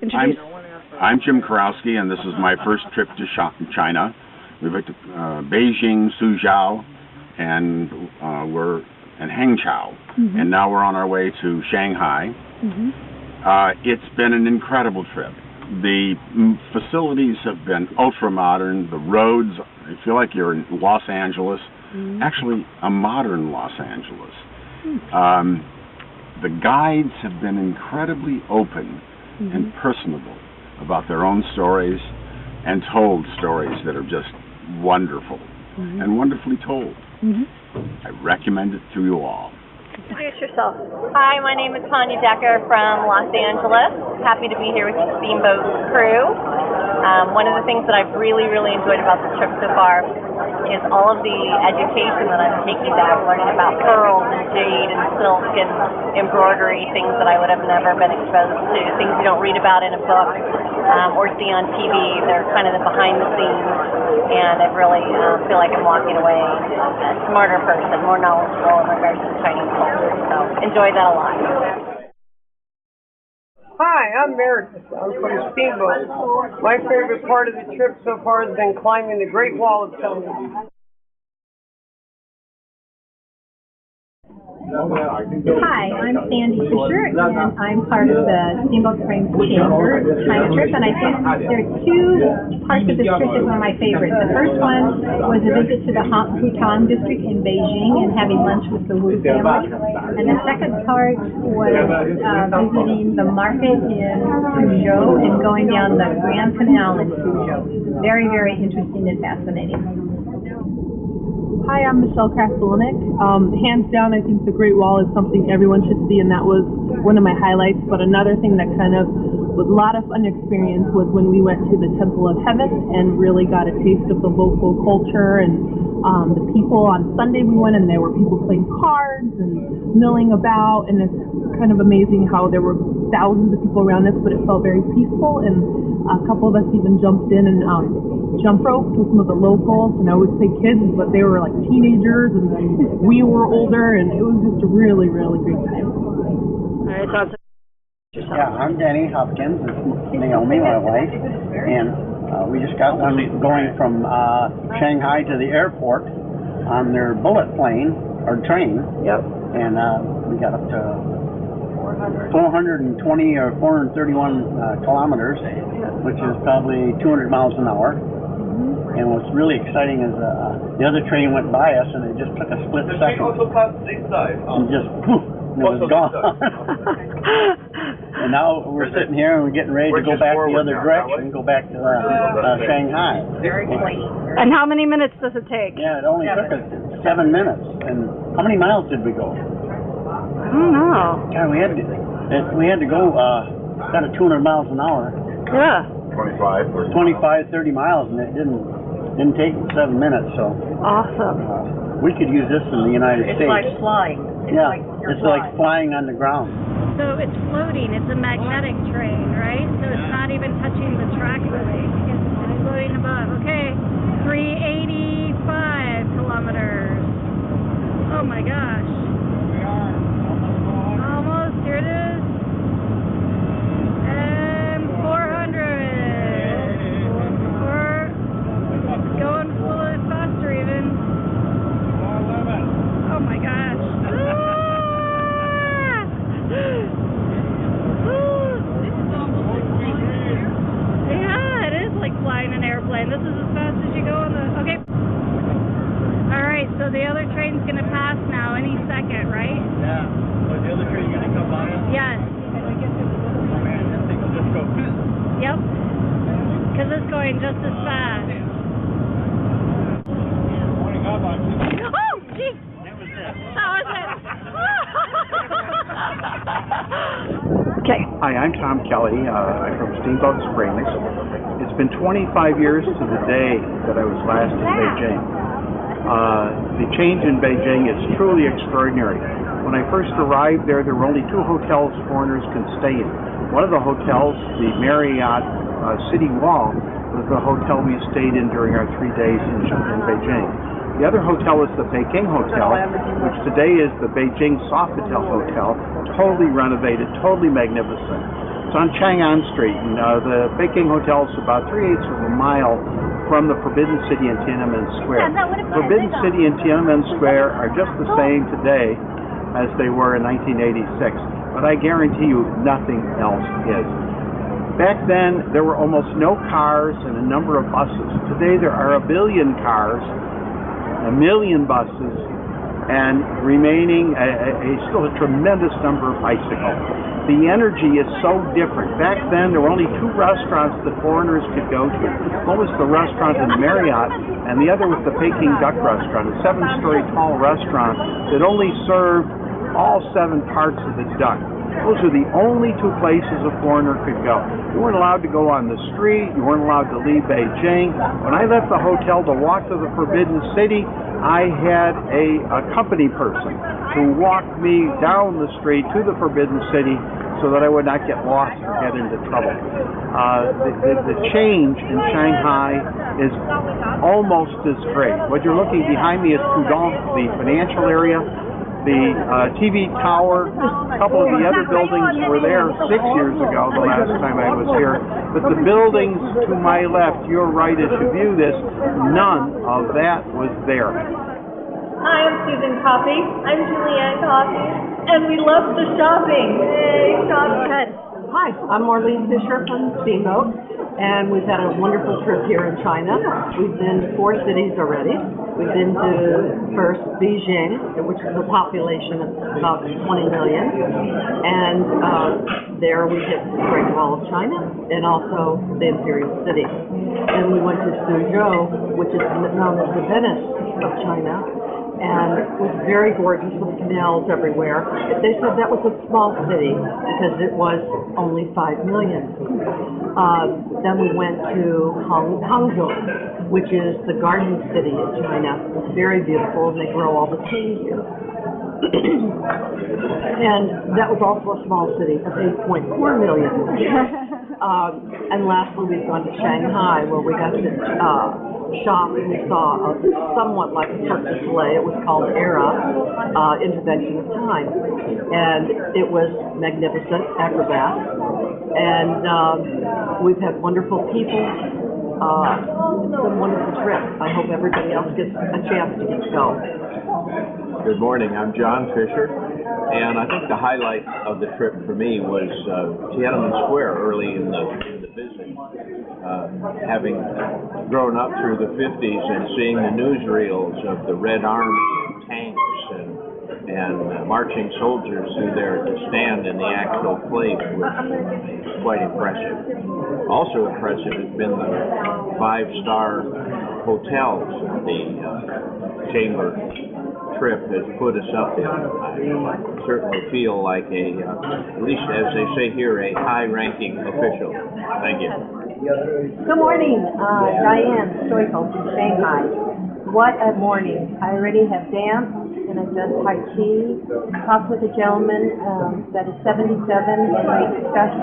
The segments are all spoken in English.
Introduce. I'm Jim Karowski, and this is my first trip to China. We went to Beijing, Suzhou, and we're in Hangzhou, and now we're on our way to Shanghai. It's been an incredible trip. The facilities have been ultra-modern. The roads, I feel like you're in Los Angeles, actually a modern Los Angeles. The guides have been incredibly open and personable about their own stories and told stories that are just wonderful and wonderfully told. I recommend it to you all. Introduce yourself. Hi, my name is Tanya Decker from Los Angeles. Happy to be here with the Steamboat crew. One of the things that I've really enjoyed about the trip so far is all of the education that I'm taking back, learning about pearls and jade and silk and embroidery, things that I would have never been exposed to, things you don't read about in a book or see on TV. They're kind of the behind the scenes, and I really feel like I'm walking away a smarter person, more knowledgeable in regards to Chinese culture. So enjoy that a lot. Hi, I'm Meredith. I'm from Steamboat. My favorite part of the trip so far has been climbing the Great Wall of China. Hi, I'm Sandy Fisher, and I'm part of the Steamboat Springs Chamber China trip, and I think there are two parts of this trip that were my favorites. The first one was a visit to the Putong district in Beijing and having lunch with the Wu family, and the second part was visiting the market in Suzhou and going down the Grand Canal in Suzhou. Very interesting and fascinating. Hi, I'm Michelle Krasolinik. Hands down, I think the Great Wall is something everyone should see, and that was one of my highlights. But another thing that kind of was a lot of fun experience was when we went to the Temple of Heaven and really got a taste of the local culture and the people. On Sunday we went, and there were people playing cards and milling about, and it's kind of amazing how there were thousands of people around us, but it felt very peaceful, and a couple of us even jumped in and jump roped with some of the locals, and I would say kids, but they were like teenagers, and we were older, and it was just a really great time. All right, so yeah, I'm Danny Hopkins. It's Naomi, my wife, and we just got done going from Shanghai to the airport on their bullet plane or train. Yep. And we got up to 420 or 431 kilometers, which is probably 200 miles an hour. And what's really exciting is the other train went by us, and it just took a split second, and just poof, and it was gone. And now we're sitting here and we're getting ready to go back the other direction, go back to Shanghai. Very clean. And how many minutes does it take? Yeah, it only took us 7 minutes. And how many miles did we go? I don't know. God, we had to go got a 200 miles an hour. Yeah. 25, 30 miles, and it didn't take 7 minutes. So awesome. We could use this in the United States. It's like flying. It's like flying on the ground. So it's floating. It's a magnetic train, right? So it's not even touching the track really. It's floating above. Okay, 385 kilometers. Oh my gosh. Almost. Here it is. And 400. We're going a little faster even. Oh my gosh. Yeah, it is like flying an airplane. This is as fast as you go on the... Okay. Alright, so the other train's going to pass now any second, right? Yeah. Was the other train going to come by us? Yes. Oh man, that thing will just go... Yep. Because it's going just as fast. Oh, gee! That was it. Okay. Hi, I'm Tom Kelly. I'm from Steamboat Springs. It's been 25 years to the day that I was last in Beijing. The change in Beijing is truly extraordinary. When I first arrived there were only 2 hotels foreigners can stay in. One of the hotels, the Marriott City Wall, was the hotel we stayed in during our 3 days in Beijing. The other hotel is the Peking Hotel, which today is the Beijing Sofitel Hotel, totally renovated, totally magnificent. It's on Chang'an Street, and the Peking Hotel is about 3/8 of a mile from the Forbidden City in Tiananmen Square. Forbidden City and Tiananmen Square are just the same today as they were in 1986, but I guarantee you nothing else is. Back then, there were almost no cars and a number of buses. Today, there are 1 billion cars, 1 million buses, and remaining still a tremendous number of bicycles. The energy is so different. Back then, there were only 2 restaurants that foreigners could go to. One was the restaurant in Marriott, and the other was the Peking Duck Restaurant, a 7-story tall restaurant that only served all 7 parts of the duck. Those are the only 2 places a foreigner could go. You weren't allowed to go on the street. You weren't allowed to leave Beijing. When I left the hotel to walk to the Forbidden City, I had a company person who walked me down the street to the Forbidden City so that I would not get lost or get into trouble. The change in Shanghai is almost as great. What you're looking behind me is Pudong, the financial area. The TV tower, a couple of the other buildings were there 6 years ago, the last time I was here. But the buildings to my left, your right as you view this, none of that was there. Hi, I'm Susan Coffey. I'm Julianne Coffey. And we love the shopping. Yay, shopping. Hi, I'm Marlene Fisher from Steamboat, and we've had a wonderful trip here in China. We've been to 4 cities already. We've been to first Beijing, which is a population of about 20 million, and there we hit the Great Wall of China and also the Imperial City. Then we went to Suzhou, which is known as the Venice of China, and it was very gorgeous with canals everywhere. They said that was a small city because it was only 5 million. Then we went to Hangzhou, which is the garden city of China. It's very beautiful, and they grow all the tea here. And that was also a small city of 8.4 million. And lastly, we've gone to Shanghai, where we got to shop, and we saw somewhat like a Cirque du Soleil. It was called ERA, Intervention of Time, and it was magnificent, acrobats, and we've had wonderful people. It's been a wonderful trip. I hope everybody else gets a chance to get to go. Good morning. I'm John Fisher, and I think the highlight of the trip for me was Tiananmen Square early in the visit. Having grown up through the 50s and seeing the newsreels of the Red Army and tanks and marching soldiers who there to stand in the actual place was quite impressive. Also impressive has been the 5-star hotels the Chamber trip has put us up in. I certainly feel like at least as they say here, a high-ranking official. Thank you. Good morning, Diane Stoichel from Shanghai. What a morning. I already have danced and I've done Tai Chi, talked with a gentleman that is 77, and we discussed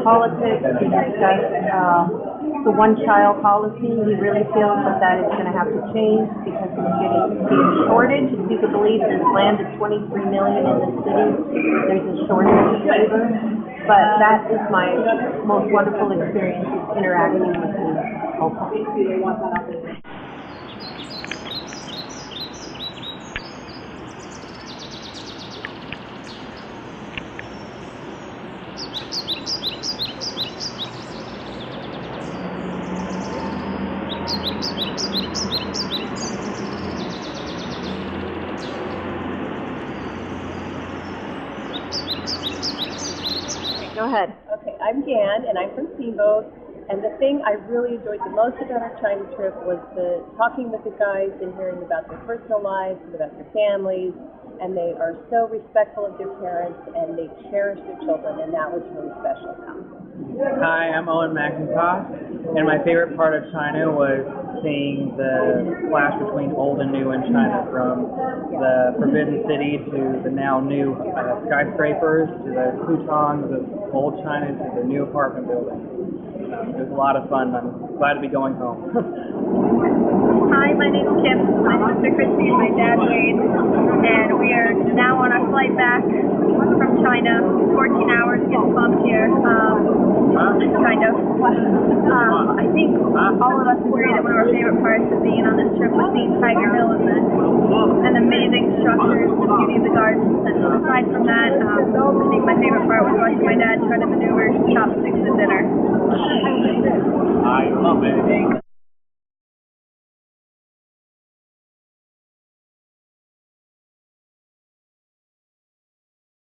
politics, we discussed the one-child policy. He really feels that is going to have to change because there's getting a shortage. If you could believe there's land of 23 million in the city, there's a shortage of labor. But that is my most wonderful experience, interacting with him. Go ahead. Okay, I'm Jan, and I'm from Steamboat. And the thing I really enjoyed the most about our China trip was talking with the guys and hearing about their personal lives and about their families. And they are so respectful of their parents, and they cherish their children, and that was really special. Hi, I'm Owen McIntosh, and my favorite part of China was seeing the clash between old and new in China, from the Forbidden City to the now new skyscrapers, to the hutongs of old China, to the new apartment buildings. It was a lot of fun. I'm glad to be going home. Hi, my name is Kim. My sister Christy and my dad Wade, and we are now on our flight back from China. 14 hours getting bumped here. kind of. I think all of us agree that one of our favorite parts of being on this trip was seeing Tiger Hill and the amazing structures, the beauty of the gardens. And aside from that, I think my favorite part was watching my dad try to maneuver chopsticks at dinner. I love it.